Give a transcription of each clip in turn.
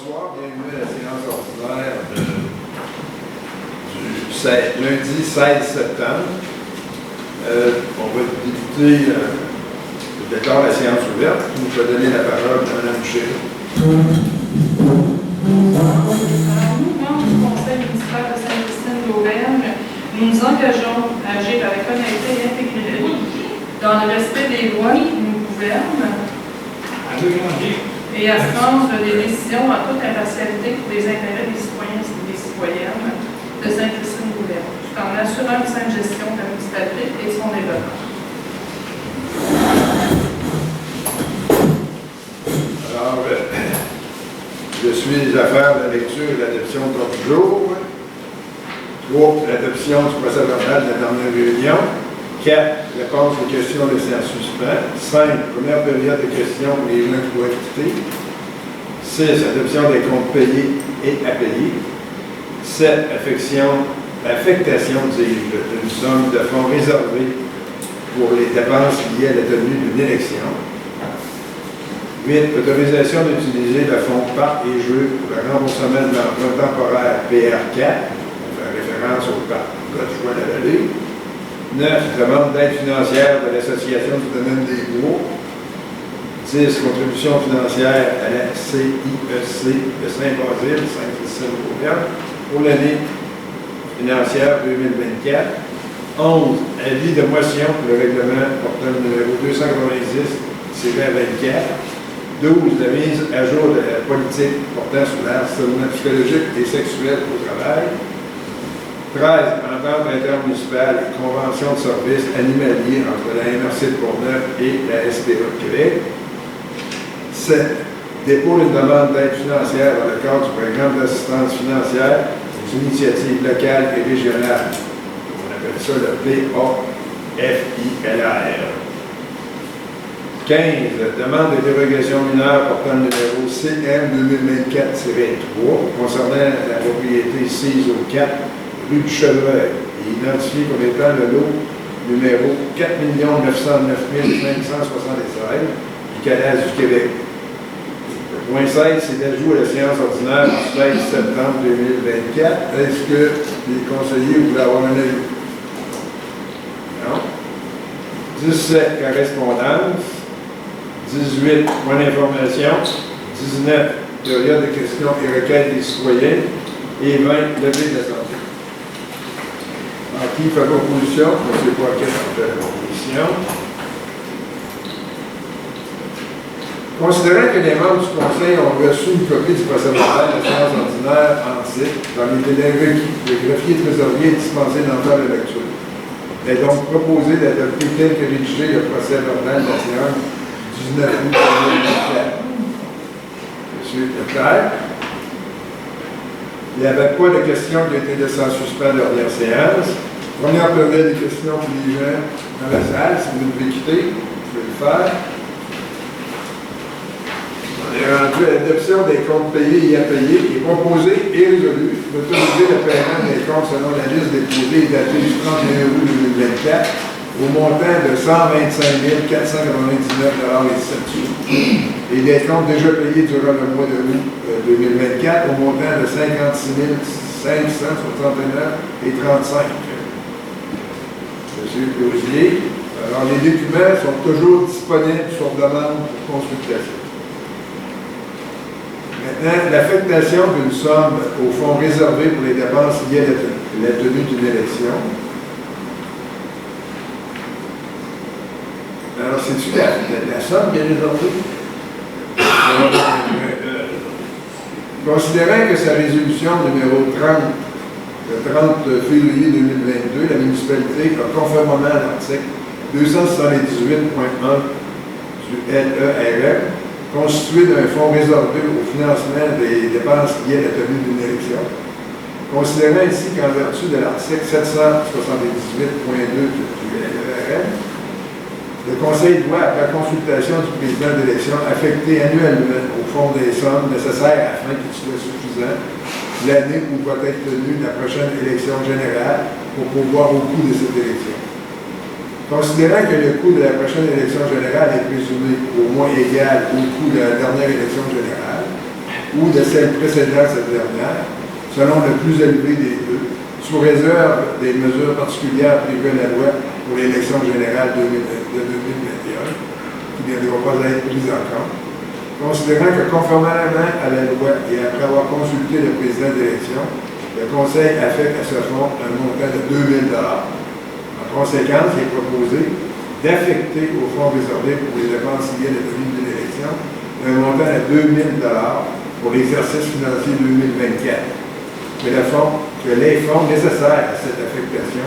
Bonsoir, bienvenue à la séance ordinaire du lundi 16 septembre. On va débuter le décor de la séance ouverte. Je vais donner la parole à Mme Boucher. Nous, membres du Conseil municipal de Sainte-Christine d'Auvergne, nous nous engageons à agir avec honnêteté et intégrité dans le respect des lois qui nous gouvernent et à prendre des décisions en toute impartialité pour les intérêts des citoyens et des citoyennes de Sainte-Christine d'Auvergne, tout en assurant une saine gestion de la municipalité et de son développement. Alors, je suis les affaires de la lecture et de l'adoption de l'ordre du jour. 3. L'adoption du procès-verbal de la dernière réunion. 4. Réponse aux questions laissées en suspens. 5. Première période de questions pour les gens qui doivent quitter. 6. Adoption des comptes payés et à payer. 7. Affectation d'une somme de fonds réservés pour les dépenses liées à la tenue d'une élection. 8. Autorisation d'utiliser le fonds parc et jeux pour le remboursement de l'emprunt temporaire PR4, on fait référence au parc Godefroy-la-Vallée. 9. Demande d'aide financière de l'Association du domaine des bois. 10. Contribution financière à la CIEC de Saint-Basile, Sainte-Christine-d'Auvergne, pour l'année financière 2024. 11. Avis de motion pour le règlement portant le numéro 290-24. 12. La mise à jour de la politique portant sur le harcèlement psychologique et sexuel au travail. 13. Entente intermunicipale et convention de services animaliers entre la MRC de Portneuf et la SPA de Québec. 7. Dépôt d'une demande d'aide financière dans le cadre du programme d'assistance financière aux initiatives locales et régionales. On appelle ça le PAFILR. 15. Demande de dérogation mineure portant le numéro CM 2024-3 concernant la propriété sise au 4 rue du Chevreuil et identifié comme étant le lot numéro 4 909 576 du Canal du Québec. Le point 16, c'est l'ajout à la séance ordinaire du 16 septembre 2024. Est-ce que les conseillers voulaient avoir un avis? Non. 17, correspondance. 18, point d'information. 19, période de questions et requêtes des citoyens. Et 20, levée de la santé. Alors, qui fait proposition? M. Poiquet fait la proposition. Considérant que les membres du Conseil ont reçu une copie du procès-verbal de la séance ordinaire en titre, dans les délais requis, le greffier trésorier est dispensé d'en faire la lecture. Il est donc proposé d'adopter tel que rédigé le procès-verbal de la séance 19 août 2024. M. Leclerc. Il n'y avait pas de questions qui ont été laissées en suspens de la dernière séance. Première période des questions pour les gens dans la salle. Si vous devez quitter, vous pouvez le faire. On est rendu à l'adoption des comptes payés et à payer, qui est proposé et résolu d'autoriser le paiement des comptes selon la liste déposée et datée du 31 août 2024 au montant de 125 499,07 $ et des comptes déjà payés durant le mois de août 2024 au montant de 56 569,35 $. Monsieur Clozier. Alors, les documents sont toujours disponibles sur demande pour consultation. Maintenant, l'affectation d'une somme au fonds réservé pour les dépenses liées à la tenue d'une élection. Alors, c'est-tu la somme qui est réservée? Considérant que sa résolution numéro 30, le 30 février 2022, la municipalité a conformément à l'article 278.1 du LERM, constitué d'un fonds réservé au financement des dépenses liées à la tenue d'une élection. Considérant ainsi qu'en vertu de l'article 778.2 du LERM, le Conseil doit, après consultation du président d'élection, affecter annuellement au fonds des sommes nécessaires afin qu'il soit suffisant l'année où va être tenue la prochaine élection générale pour pourvoir au coût de cette élection. Considérant que le coût de la prochaine élection générale est présumé au moins égal au coût de la dernière élection générale, ou de celle précédant cette dernière, selon le plus élevé des deux, sous réserve des mesures particulières prévues à la loi pour l'élection générale de 2021, qui ne devront pas être prises en compte, considérant que conformément à la loi et après avoir consulté le président d'élection, le Conseil affecte à ce fonds un montant de 2 000 $. En conséquence, il est proposé d'affecter au fonds réservé pour les dépenses liées à la tenue de l'élection un montant de 2 000 $ pour l'exercice financier 2024. Que les fonds nécessaires à cette affectation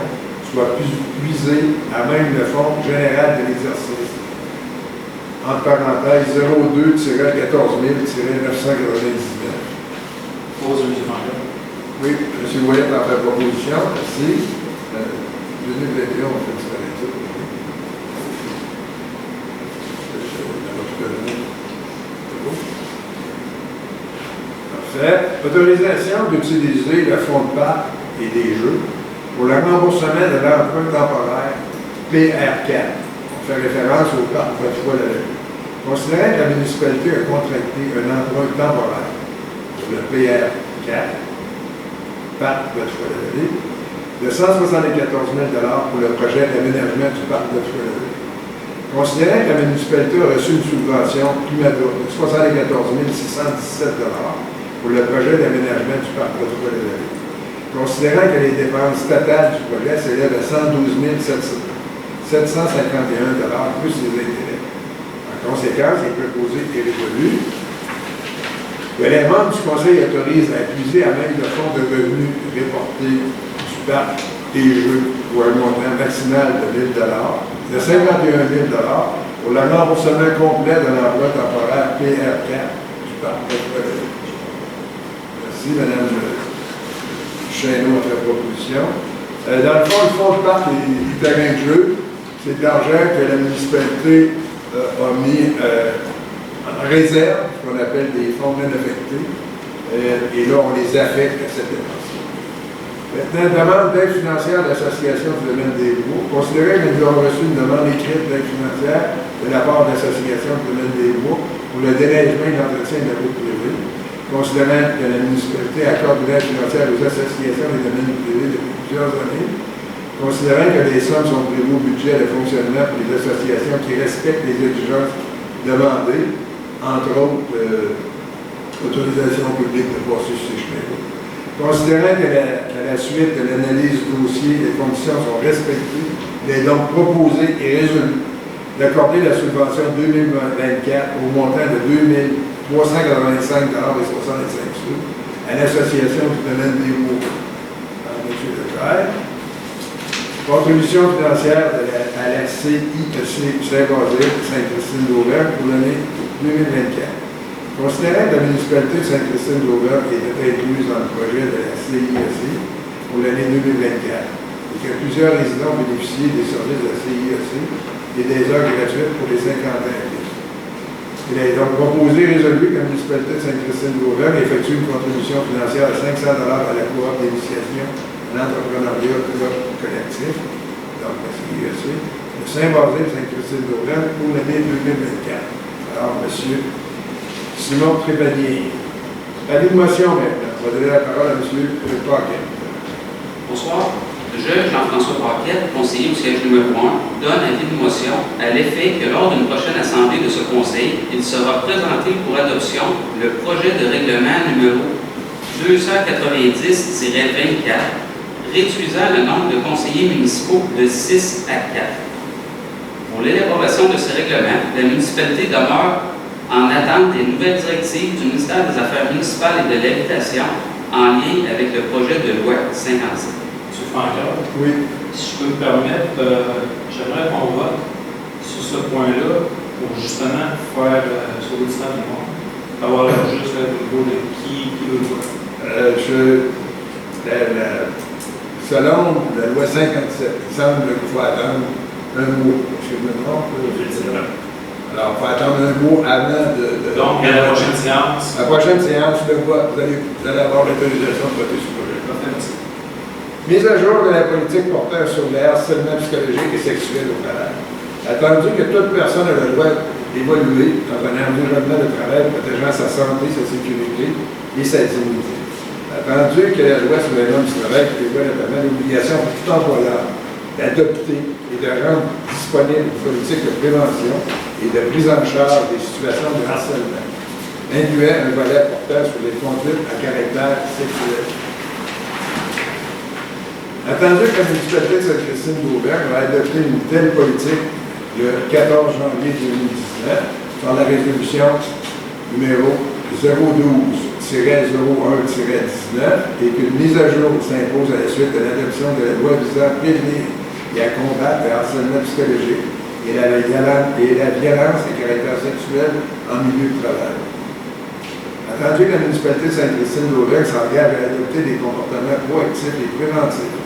soient puisés à même le fonds général de l'exercice. Entre parenthèses, 02-14 000-999. Pose M. Franca. Oui, M. Ouellet en fait proposition. Merci. 2021, on fait disparaître ça. Parfait. Autorisation d'utiliser le fonds de parc et des jeux pour le remboursement de l'emprunt temporaire PR4. On fait référence au parc Godefroy-Lalevée. Considérant que la municipalité a contracté un emprunt temporaire pour le PR4, parc Godefroy-Lalevée, de 174 000 $ pour le projet d'aménagement du parc Godefroy-Lalevée. Considérant que la municipalité a reçu une subvention Climadour de 74 617 $ pour le projet d'aménagement du parc Godefroy-Lalevée. Considérant que les dépenses totales du projet s'élèvent à 112 751 $ plus les intérêts. En conséquence, il est proposé et résolu que les membres du Conseil autorisent à utiliser à même le fonds de revenus réporté du parc et jeux pour un montant maximal de 1 000 $, de 51 000 $ pour le remboursement complet de l'emploi temporaire PR4 du parc Godefroy-Lalevée. Merci, Mme Chesneau, votre proposition. Dans le fond, le fonds de parc et du terrain de jeu, c'est de l'argent que la municipalité a mis en réserve, ce qu'on appelle des fonds non affectés, et là, on les affecte à cette dépense. Maintenant, demande d'aide financière de l'Association du domaine des Bois. Considérant que nous avons reçu une demande écrite d'aide financière de la part de l'Association du domaine des Bois pour le déneigement et l'entretien de la route privée, considérant que la municipalité accorde une aide financière aux associations des domaines privés depuis plusieurs années, considérant que les sommes sont prévues au budget de fonctionnement pour les associations qui respectent les exigences demandées, entre autres autorisation publique de passer sur ces chemins-là. Considérant qu'à la suite de l'analyse du dossier, les conditions sont respectées, il est donc proposé et résolu d'accorder la subvention 2024 au montant de 2 385 $ et 65 sous à l'Association du domaine des Bois. M. Leclerc. Contribution financière à la CIEC Saint-Basile, Sainte-Christine d'Auvergne pour l'année 2024. Considérant que la municipalité de Sainte-Christine d'Auvergne était incluse dans le projet de la CIEC pour l'année 2024 et que plusieurs résidents ont bénéficié des services de la CIEC et des heures gratuites pour les 50 ans. Il est donc proposé et résolu que la municipalité de Sainte-Christine d'Auvergne effectue une contribution financière de 500 $ à la coop d'initiation à l'entrepreneuriat collectif, donc la CIEC, de Saint-Basile, Sainte-Christine d'Auvergne pour l'année 2024. Alors, M. Simon Trépanier. À l'émotion maintenant. On va donner la parole à M. Paquet. Bonsoir. Je, Jean-François Paquet, conseiller au siège numéro 1, donne avis de motion à l'effet que lors d'une prochaine assemblée de ce conseil, il sera présenté pour adoption le projet de règlement numéro 290-24, réduisant le nombre de conseillers municipaux de 6 à 4. Pour l'élaboration de ce règlement, la municipalité demeure en attente des nouvelles directives du ministère des Affaires municipales et de l'Habitation en lien avec le projet de loi 57. M. Franca, Oui. si je peux me permettre, j'aimerais qu'on vote sur ce point-là pour justement faire sur le distance du monde, d'avoir juste le niveau de qui veut le vote. Selon la loi 57, il semble qu'il faut attendre un mois. Je me trompe. Alors, il faut attendre un mois avant de... Donc, à la prochaine séance. La prochaine séance, le vote, vous allez avoir l'autorisation de voter sur le projet. Merci. Mise à jour de la politique portant sur le harcèlement psychologique et sexuel au travail. Attendu que toute personne a le droit évoluer dans un environnement de travail protégeant sa santé, sa sécurité et sa dignité. Attendu que la loi sur les normes du travail prévoit notamment l'obligation pour tout employeur d'adopter et de rendre disponible une politique de prévention et de prise en charge des situations de harcèlement, incluant un volet portant sur les conduites à caractère sexuel. Attendu que la municipalité de Sainte-Christine d'Auvergne va adopter une telle politique le 14 janvier 2019 par la résolution numéro 012-01-19 et qu'une mise à jour s'impose à la suite de l'adoption de la loi visant à prévenir et à combattre le harcèlement psychologique et la violence à caractère sexuel en milieu de travail. Attendu que la municipalité de Sainte-Christine d'Auvergne s'engage à adopter des comportements proactifs et préventifs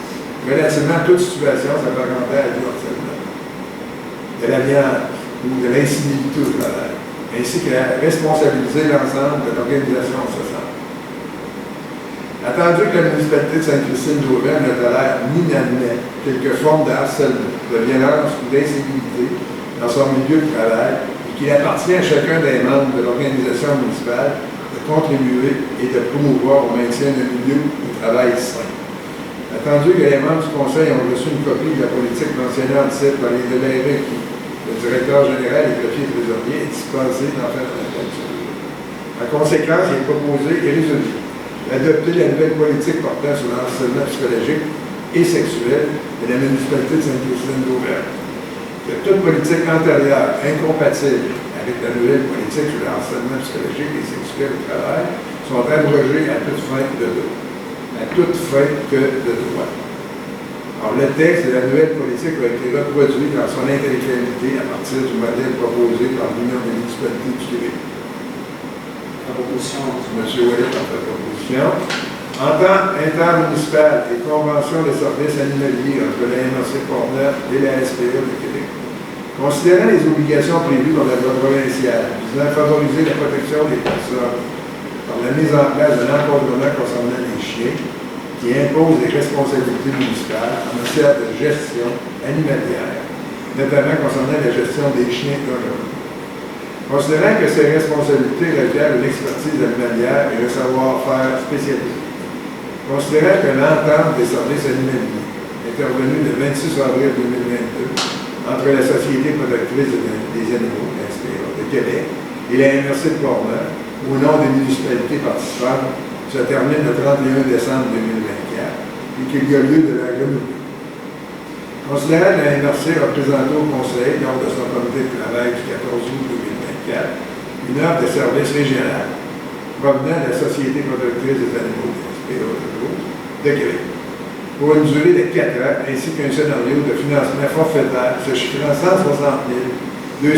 relativement à toute situation s'apparentant à du harcèlement, de la violence ou de l'incivilité au travail, ainsi qu'à responsabiliser l'ensemble de l'organisation en ce sens. Attendu que la municipalité de Sainte-Christine d'Auvergne ne tolère ni n'admet quelque forme de harcèlement, de violence ou d'insécurité dans son milieu de travail et qu'il appartient à chacun des membres de l'organisation municipale de contribuer et de promouvoir au maintien d'un milieu de travail sain. Attendu que les membres du Conseil ont reçu une copie de la politique mentionnée en titre par les délégués qui, le directeur général et le greffier trésorier, est dispensé d'en faire la lecture. En conséquence, il est proposé et résolu d'adopter la nouvelle politique portant sur le harcèlement psychologique et sexuel de la municipalité de Sainte-Christine d'Auvergne. Que toute politique antérieure incompatible avec la nouvelle politique sur le harcèlement psychologique et sexuel au travail sont abrogées à toute fin de droit. Alors, le texte de la nouvelle politique a été reproduit dans son intégralité à partir du modèle proposé par l'Union des municipalités du Québec. La proposition. M. Ouellet a fait proposition. Entente intermunicipale et convention de services animaliers entre la MRC Portneuf et la SPA de Québec. Considérant les obligations prévues dans la loi provinciale visant à favoriser la protection des personnes par la mise en place d'un encadrement concernant les chiens qui impose des responsabilités municipales en matière de gestion animalière, notamment concernant la gestion des chiens dangereux. Considérant que ces responsabilités requièrent une expertise animalière et un savoir-faire spécialisé. Considérant que l'entente des services animaliers intervenue le 26 avril 2022 entre la Société protectrice des animaux, la SPA, de Québec, et la MRC de Portneuf, au nom des municipalités participantes, se termine le 31 décembre 2024 et qu'il y a lieu de la renouveler. Considérant que la MRC représentée au Conseil lors de son comité de travail du 14 août 2024 une offre de service régional provenant de la Société protectrice des animaux, SPA de Québec, pour une durée de 4 ans, ainsi qu'un scénario de financement forfaitaire se chiffrant 160 274 $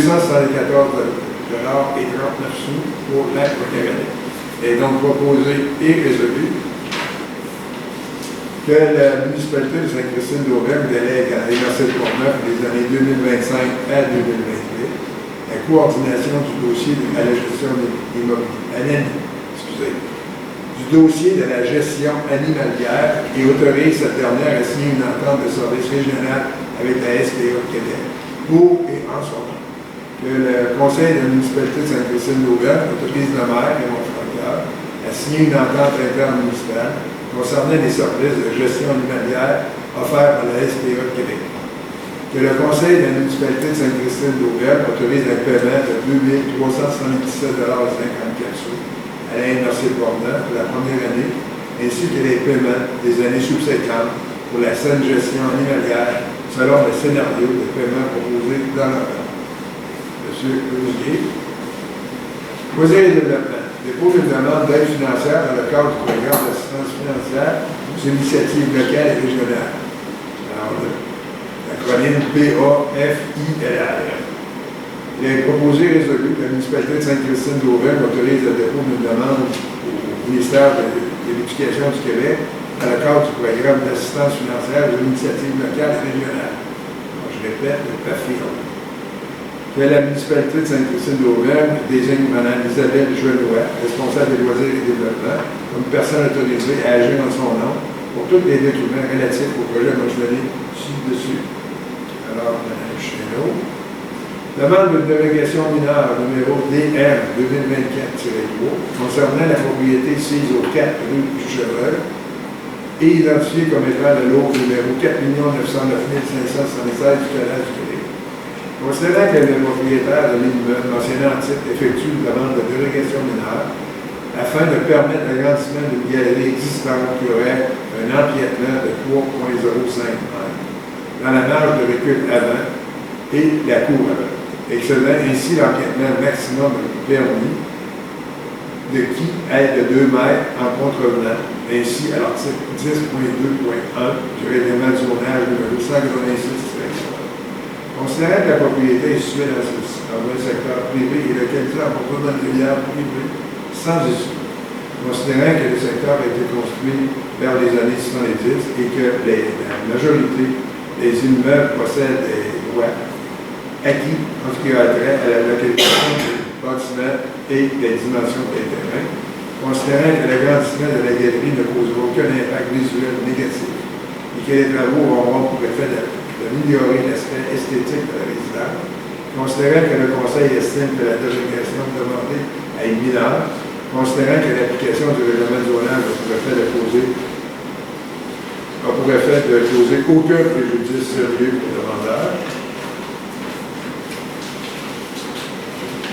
et 39 sous pour la première année. Et donc proposé et résolu que la municipalité de Sainte-Christine d'Auvergne délègue à la MRC de Portneuf les années 2025 à 2028 la coordination du dossier à la gestion du dossier de la gestion animalière et autorise cette dernière à signer une entente de service régional avec la SPA de Québec pour et en son nom. Que le Conseil de la municipalité de Sainte-Christine d'Auvergne autorise le maire et mon frère à signer une entente intermunicipale concernant les services de gestion animalière offerts par la SPA de Québec. Que le Conseil de la municipalité de Sainte-Christine d'Auvergne autorise un paiement de 2 377,54 $ à la MRC de Portneuf pour la première année, ainsi que les paiements des années subséquentes pour la saine gestion animalière selon le scénario de paiement proposé dans l'entente. M. Rousier. Loisirs et développement. Dépose une demande d'aide financière dans le cadre du programme d'assistance financière aux initiatives locales et régionales. Alors, l'acronyme PAFILR. Il est proposé et résolu que la municipalité de Sainte-Christine d'Auvergne autorise le dépôt d'une demande au ministère de l'Éducation du Québec dans le cadre du programme d'assistance financière aux initiatives locales et régionales. Alors, je répète, le PAFILR. Que la municipalité de Sainte-Christine d'Auvergne désigne Mme Isabelle Genois, responsable des loisirs et développement, comme personne autorisée à agir en son nom pour tous les documents relatifs au projet mentionné ci-dessus. Alors, Mme Chéneau. Demande de délégation mineure numéro DM 2024-3 concernant la propriété sise au 4 rue du Chevreuil et identifiée comme étant le lot numéro 4 909 576 du canal du Québec. Considérant que le propriétaire de l'immeuble mentionné en titre effectue une demande de délégation mineure afin de permettre l'agrandissement d'une galerie existante qui aurait un empiètement de 3,05 mètres dans la marge de recul avant et la cour avant, excédant ainsi l'empiètement maximum permis de qui est de 2 mètres en contrevenant, ainsi à l'article 10.2.1 du règlement du zonage numéro 186. Considérant que la propriété est située dans un secteur privé et localisée en portant d'une rivière privée sans issue, considérant que le secteur a été construit vers les années 70 et que la majorité des immeubles possèdent des droits acquis en ce qui a trait à la localisation des bâtiments et des dimensions des terrains, considérant que l'agrandissement de la galerie ne causera aucun impact visuel négatif et que les travaux auront pour effet d'améliorer l'aspect esthétique de la résidence, considérant que le Conseil estime que la délégation demandée est mineure, considérant que l'application du règlement du zonage a pour effet de causer aucun préjudice sérieux pour le demandeur,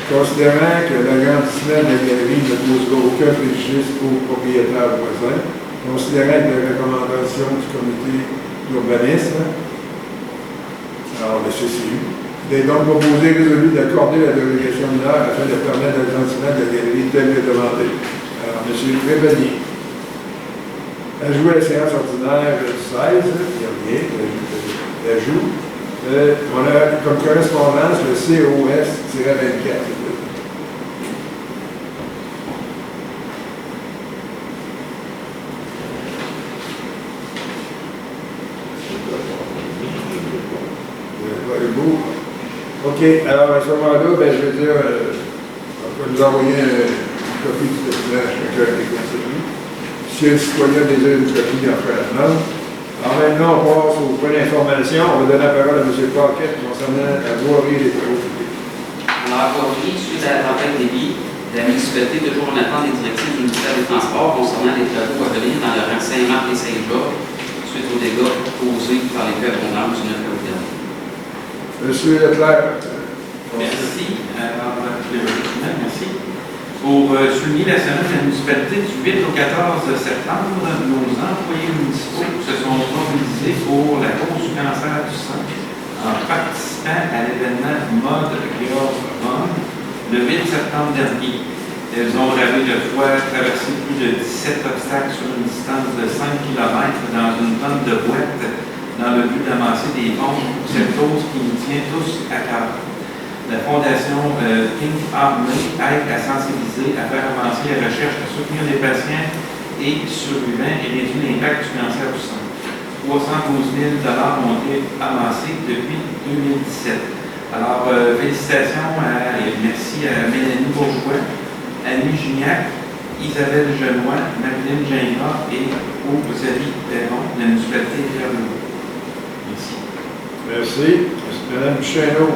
considérant que l'agrandissement de la galerie ne causera aucun préjudice aux propriétaires voisins, considérant que les recommandations du comité d'urbanisme, alors le CCU, il est donc proposé et résolu d'accorder la délégation mineure afin de permettre l'agrandissement de la galerie tel que demandé. Alors, M. Prévenier, ajout à la séance ordinaire du 16, il n'y a rien d'ajout. On a comme correspondance le COS-24. OK, alors à ce moment-là, je veux dire, on peut nous envoyer une copie du document à chacun des conseillers. Si un citoyen désire une copie, il en fera la demande. Alors maintenant, on passe au point d'information. On va donner la parole à M. Paquette concernant la voirie et les travaux publics. Alors, à voirie, suite à la tempête d'Élie, la municipalité est toujours en attente des directives du ministère des Transports concernant les travaux à venir dans le rang Saint-Marc et Saint-Georges, suite aux dégâts causés par les pluies abondantes du 9 août dernier. Monsieur Leclerc. Merci. Merci. Pour souligner la semaine de la municipalité du 8 au 14 septembre, nos employés municipaux se sont mobilisés pour la cause du cancer du sang en participant à l'événement Mode Georges Rome le 8 septembre dernier. Elles ont ravi le foie, traversé plus de 17 obstacles sur une distance de 5 km dans une tonne de boîtes dans le but d'amasser des fonds pour cette cause qui nous tient tous à cœur. La Fondation Pink Army aide à sensibiliser, à faire avancer la recherche, à soutenir les patients et survivants et réduire l'impact du cancer du sang. 312 000 $ ont été amassés depuis 2017. Alors, félicitations et merci à Mélanie Bourgeois, Annie Gignac, Isabelle Genois, Madeleine Gingras et Auxalie Perron, la municipalité de Terre-de-Haut. Merci. Merci. Mme Duchesneau,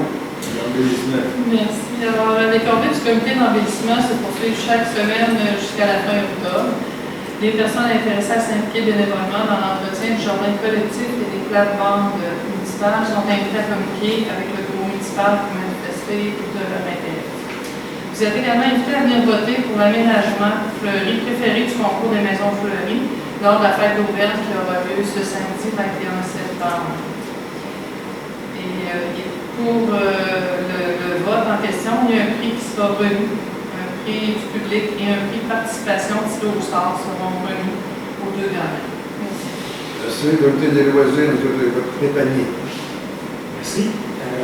l'embellissement. Merci. Alors, les corvées du comité d'embellissement se poursuivent chaque semaine jusqu'à la fin octobre. Les personnes intéressées à s'impliquer bénévolement dans l'entretien du jardin collectif et des plates-bandes municipales sont invitées à communiquer avec le bureau municipal pour manifester de leur intérêt. Vous êtes également invité à venir voter pour l'aménagement fleuri préféré du concours des maisons fleuries lors de la fête d'Auvergne qui aura lieu ce samedi 21 septembre. Et pour le vote en question, il y a un prix qui sera remis, un prix du public et un prix de participation tiré au sort seront remis aux deux gagnants. Merci. Merci. Le comité des loisirs, votre Trépanier. Merci.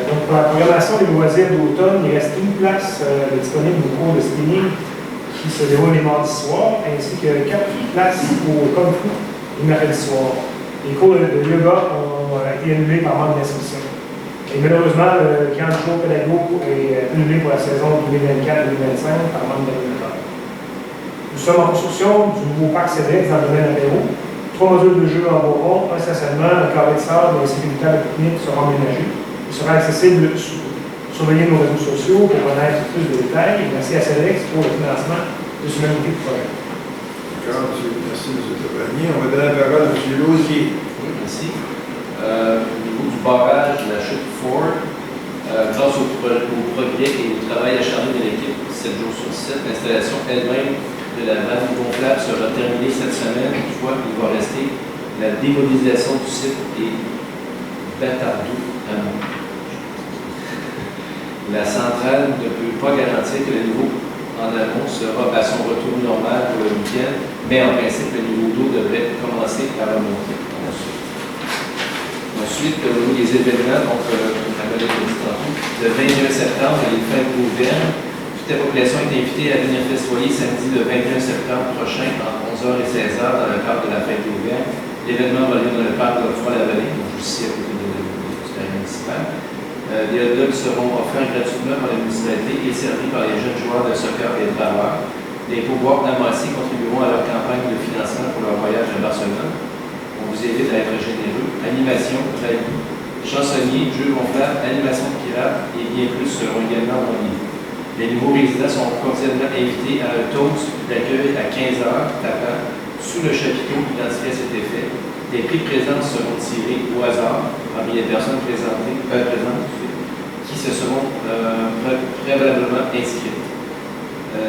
Donc, pour la programmation des loisirs d'automne, il reste une place disponible au cours de spinning qui se déroule les mardis soirs, ainsi que 4 places au Kung Fu les mercredis soirs. Les cours de yoga ont été annulés par manque d'inscription. Et malheureusement, le camp de jour pédago est annulé pour la saison 2024-2025 par manque d'animateurs. Nous sommes en construction du nouveau parc Cédric dans le domaine apéro. 3 modules de jeu en bois, un stationnement, un carré de sable et un sécuritaire de pique-nique seront aménagés. Il sera accessible surveiller nos réseaux sociaux pour connaître plus de détails. Et merci à CEDEX pour le financement de ce même outil de projet. D'accord, merci, M. Tabani. On va donner la parole à M. Lausier. Oui, merci. Au niveau du barrage de la chute Ford, grâce au progrès et au travail acharné de l'équipe 7 jours sur 7, l'installation elle-même de la vanne gonflable sera terminée cette semaine. Toutefois, il va rester la démobilisation du site et Bâtardou à Mont. La centrale ne peut pas garantir que le niveau en amont sera à son retour normal pour le week-end, mais en principe, le niveau d'eau devrait commencer à remonter. Ensuite, au niveau des événements, donc, on avait dit tantôt, le 21 septembre, les fêtes d'Auvergne, toute la population est invitée à venir festoyer samedi le 21 septembre prochain, entre 11h et 16h, dans le cadre de la fête d'Auvergne. L'événement va lieu dans le parc de Foix-la-Vallée, donc ici à côté du terrain municipal. Les hot dogs seront offerts gratuitement par la municipalité et servis par les jeunes joueurs de soccer et de bavard. Les pourboires amassés contribueront à leur campagne de financement pour leur voyage à Barcelone. On vous invite à être généreux. Animation, rallye, chansonnier, jeux gonflables, animation de pirates et bien plus seront également en ligne. Les nouveaux résidents sont cordialement invités à un toast d'accueil à 15h tapant sous le chapiteau identifié à cet effet. Les prix de présence seront tirés au hasard parmi les personnes présentes qui se seront préalablement inscrites.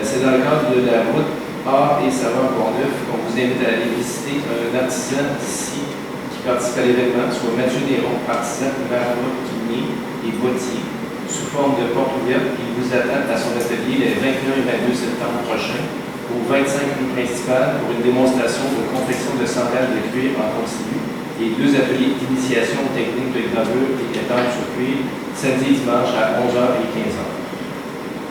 C'est dans le cadre de la route Art et Saveur Pont-Neuf qu'on vous invite à aller visiter un artisan d'ici qui participe à l'événement, soit Mathieu Néron, artisan maroquinier et bottier, sous forme de porte ouverte. Il vous attend à son atelier les 21 et 22 septembre prochains au 25 rue principale pour une démonstration de confection de sandales de cuir en continu et 2 ateliers d'initiation aux techniques de gravure et étape sur cuir samedi et dimanche à 11h et 15h.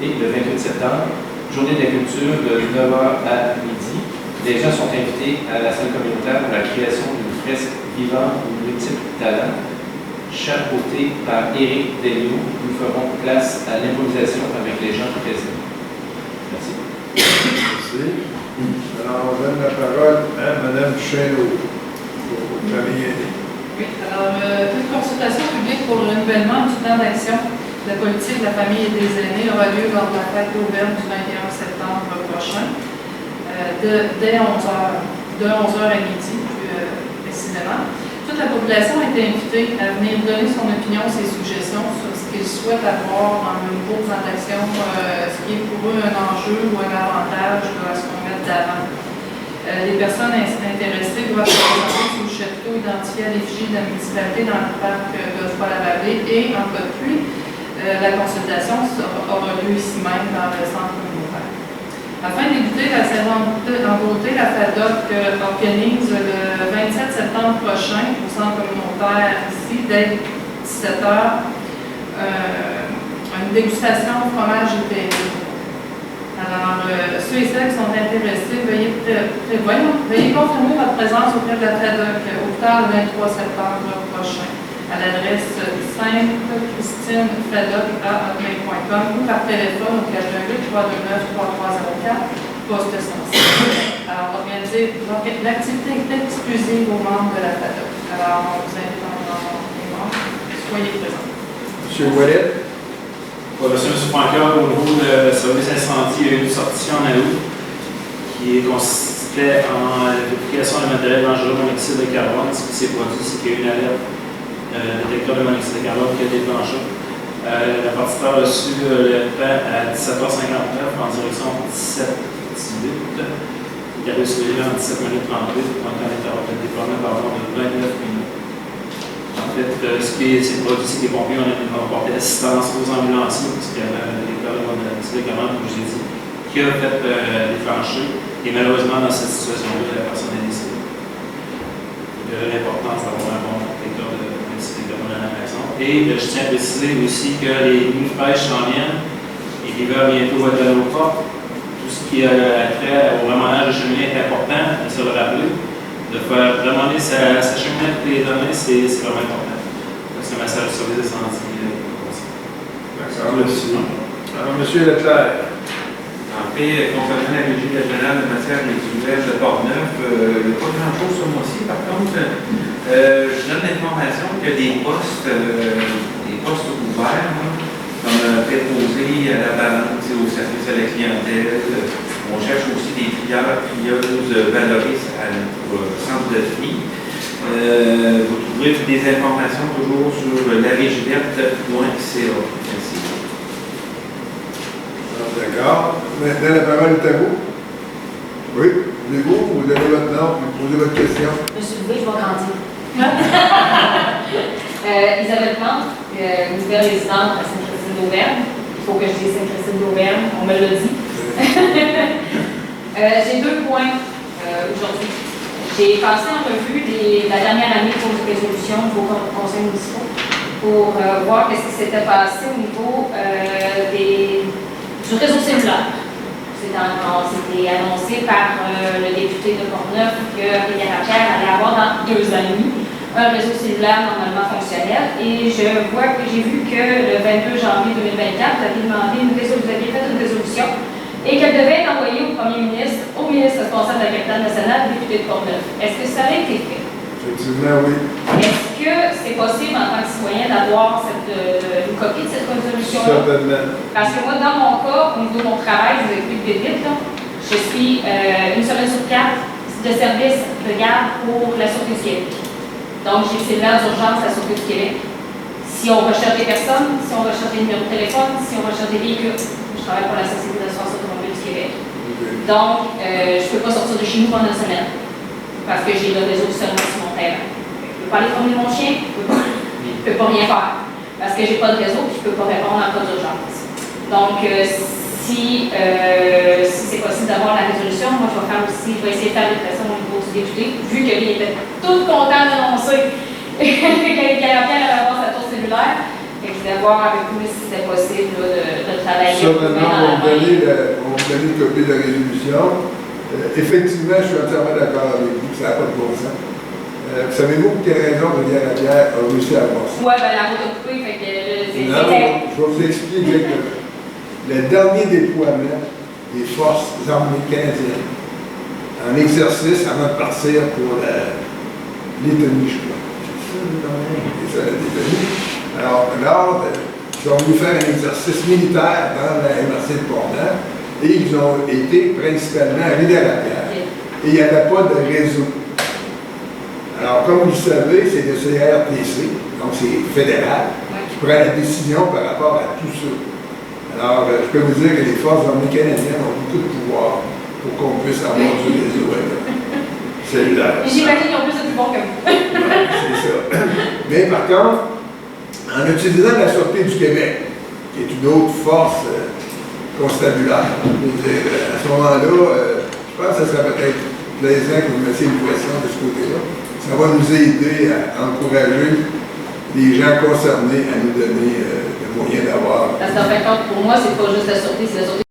Et le 28 septembre, journée de la culture de 9h à midi. Les gens sont invités à la salle communautaire pour la création d'une fresque vivante aux multiples talents, chapeautée par Éric Delio. Nous ferons place à l'improvisation avec les gens présents. Merci. Merci. Alors, on donne la parole à Mme Chesneau pour travailler. Oui, alors, toute consultation publique pour le renouvellement du plan d'action de la politique de la famille et des aînés aura lieu lors de la fête d'Auvergne du 21 septembre prochain, dès 11h, de 11h à midi, plus précisément. Toute la population est invitée à venir donner son opinion, ses suggestions sur ce qu'ils souhaitent avoir dans le nouveau plan d'action, ce qui est pour eux un enjeu ou un avantage à ce qu'on mette d'avant. Les personnes intéressées doivent se présenter sous le chapiteau identifié à l'effigie de la municipalité dans le parc de Foix-la-Vallée et, en cas de pluie, la consultation aura lieu ici même dans le centre communautaire. Afin d'éviter la saison en beauté, la FADOC organise le 27 septembre prochain au centre communautaire ici, dès 17h, une dégustation fromage et péri. Alors, ceux et celles qui sont intéressés, veuillez confirmer votre présence auprès de la FADOC au tard le 23 septembre prochain à l'adresse sainte-christine-fadoc@hotmail.com ou par téléphone au 418-329-3304, poste 106. Alors, l'activité est exclusive aux membres de la FADOC. Alors, on vous invite à les membres. Soyez présents. M. Ouellet. Monsieur Francaire, au niveau de service incendie, il y a eu une sortie en août qui consistait en la vérification de matériel dangereux monoxyde de carbone. Ce qui s'est produit, c'est qu'il y a eu une alerte détecteur de monoxyde de carbone qui a déclenché. La partiteur a reçu le plan à 17h59 en direction 17-18. Il avait suivi en 17 minutes 38 pour un déploiement de 29 minutes. En fait, ce qui s'est produit, c'est que les pompiers ont apporté assistance aux ambulanciers, parce qu'il y avait un détecteur de monoxyde de carbone, comme je l'ai dit, qui a fait déclencher. Et malheureusement, dans cette situation-là, la personne est décédée. L'importance d'avoir un bon détecteur de monoxyde de carbone à la maison. Et je tiens à préciser aussi que les nuits fraîches s'en viennent et l'hiver bientôt va être à nos portes. Tout ce qui a trait au remontage de cheminée est important, de se le rappeler. De faire remonter sa cheminée toutes les années, c'est vraiment important. C'est un message sur les incendies. D'accord, merci. Alors, M. Leclerc. En fait, concernant la régie régionale de matières résiduelles de Port-Neuf, il n'y a pas grand-chose ce mois-ci. Par contre, je donne l'information qu'il y a des postes ouverts. comme préposé à la balance et au service à la clientèle. On cherche aussi des trieuses valoristes à notre centre de tri. Vous trouverez des informations toujours sur larigeverte.ca. Merci. D'accord. Maintenant, la parole est à vous. Oui, vous avez votre nom, vous posez votre question. Je me suis levée, je vais grandir. Isabelle Plante, nouvelle résidente à Sainte-Christine-d'Auvergne. Il faut que je dise Sainte-Christine d'Auvergne, on me l'a dit. J'ai 2 points aujourd'hui. J'ai passé en revue la dernière année pour une résolution au conseil municipal pour voir ce qui s'était passé au niveau du réseau cellulaire. C'était annoncé par le député de Portneuf que Rivière-à-Pierre allait avoir dans 2 ans et demi un réseau cellulaire normalement fonctionnel. Et j'ai vu que le 22 janvier 2024, vous aviez fait une résolution et qu'elle devait être envoyée au premier ministre, au ministre responsable de la capitale nationale, député de Portneuf. Est-ce que ça a été fait? Effectivement, oui. Est-ce que c'est possible en tant que citoyen d'avoir une copie de cette résolution? Certainement. Parce que moi, dans mon cas, au niveau de mon travail, je vous explique vite, je suis une semaine sur 4 de service de garde pour la Sûreté du Québec. Donc, j'ai le cellulaire d'urgence à la Sûreté du Québec. Si on recherche des personnes, si on recherche des numéros de téléphone, si on recherche des véhicules, je travaille pour la Société d'assurance automobile du Québec. Donc, je ne peux pas sortir de chez nous pendant une semaine parce que j'ai le réseau seulement sur mon terrain. Je ne peux pas aller promener mon chien, je ne peux pas rien faire parce que je n'ai pas de réseau et je ne peux pas répondre en cas d'urgence. Donc, si c'est possible d'avoir la résolution, moi je vais essayer de faire des pressions au niveau du député, vu que lui était tout content d'annoncer qu'elle allait avoir sa tour cellulaire. Et je voulais voir avec vous si c'était possible de travailler. Certainement, on va vous donner une copie de la résolution. Effectivement, je suis entièrement d'accord avec vous, ça n'a pas de bon sens. Savez-vous pour quelle raison Rivière-à-Pierre a réussi à avoir ça? Oui, ben la route a coupé, fait que Je vais vous expliquer exactement. Le dernier déploiement des forces armées canadiennes en exercice avant de partir pour l'Étonie, je crois. C'est ça, l'Étonie. Alors, ils ont voulu faire un exercice militaire dans la MRC de Portneuf et ils ont été principalement à Rivière-à-Pierre. Et il n'y avait pas de réseau. Alors, comme vous le savez, c'est le CRTC, donc c'est fédéral, qui prend la décision par rapport à tout ça. Alors, je peux vous dire que les forces armées canadiennes ont beaucoup de pouvoir pour qu'on puisse avoir du réseau cellulaire. J'imagine qu'ils ont plus de pouvoir que vous. C'est ça. Mais par contre, en utilisant la Sûreté du Québec, qui est une autre force constabulaire, à ce moment-là, je pense que ça serait peut-être plaisant que vous mettiez une pression de ce côté-là. Ça va nous aider à encourager les gens concernés à nous donner le moyen d'avoir. Parce qu'en fait, pour moi, c'est pas juste la Sûreté, c'est la Sûreté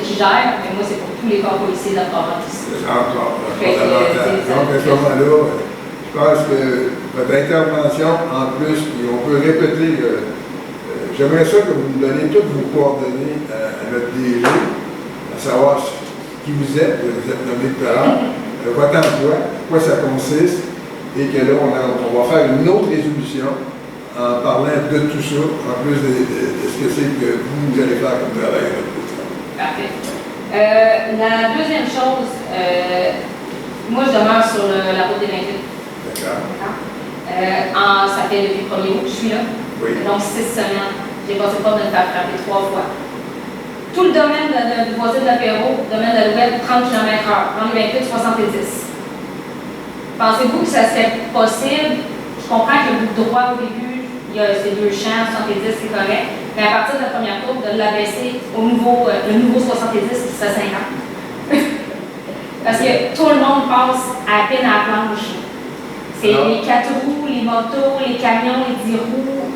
qui gère, mais moi, c'est pour tous les corps policiers de la province. Encore davantage. Donc, à ce moment-là, je pense que votre intervention, en plus, puis on peut répéter, j'aimerais ça que vous nous donniez toutes vos coordonnées à notre DG, à savoir qui vous êtes nommé tout à l'heure, votre emploi, quoi ça consiste, et que là, on va faire une autre résolution en parlant de tout ça, en plus de ce que c'est que vous allez faire comme travail à votre côté. Parfait. La deuxième chose, moi, je demeure sur la route des 28. D'accord. Ça fait depuis le 1er août que je suis là. Oui. Donc, 6 semaines. J'ai passé pas de me faire frapper 3 fois. Tout le domaine du boisier de l'apéro, le domaine de la Louette, 30 km/h. Dans les 28, 70. Pensez-vous que ça serait possible? Je comprends que le bout de droit au début, il y a ces 2 champs, 70, c'est correct. Mais à partir de la première courbe, de l'abaisser au nouveau 70, c'est 50. Parce que tout le monde passe à peine à la planche. C'est les 4 roues, les motos, les camions, les 10 roues,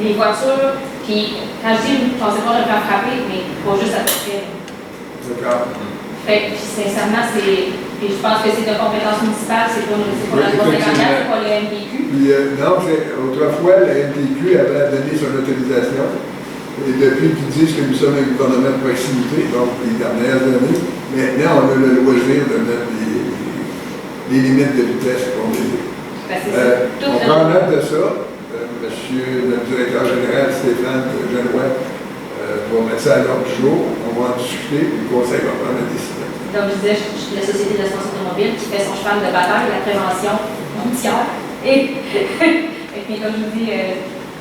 les voitures. Puis, quand je dis, je ne pensais pas de le faire frapper, mais pas juste à peu près. D'accord. Fait que, sincèrement, puis je pense que c'est de compétence municipale, c'est pas la 354, c'est pas le MPQ. Puis, non, autrefois, la MPQ avait donné son autorisation. Et depuis qu'ils disent que nous sommes un gouvernement de proximité, donc les dernières années, maintenant, on a le loisir de mettre les limites de vitesse qu'on désire. On prend note de ça. monsieur le directeur général Stéphane Genois va mettre ça à l'ordre du jour. On va en discuter, puis le conseil va prendre la décision. Comme je disais, je suis de la Société d'assurance automobile qui fait son cheval de bataille, la prévention routière. Et puis, comme je vous dis,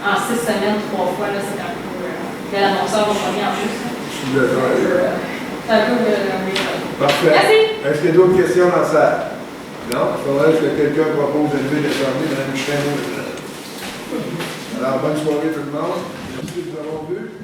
en 6 semaines, 3 fois, là, c'est un peu. L'annonceur va revenir en plus. Je suis d'accord avec vous. C'est un peu. Parfait. Merci. Est-ce qu'il y a d'autres questions dans ça? Non? Il faudrait que quelqu'un propose de lever l'Assemblée, Mme Michelin. Alors, bonne soirée tout le monde. Merci de nous avoir vus.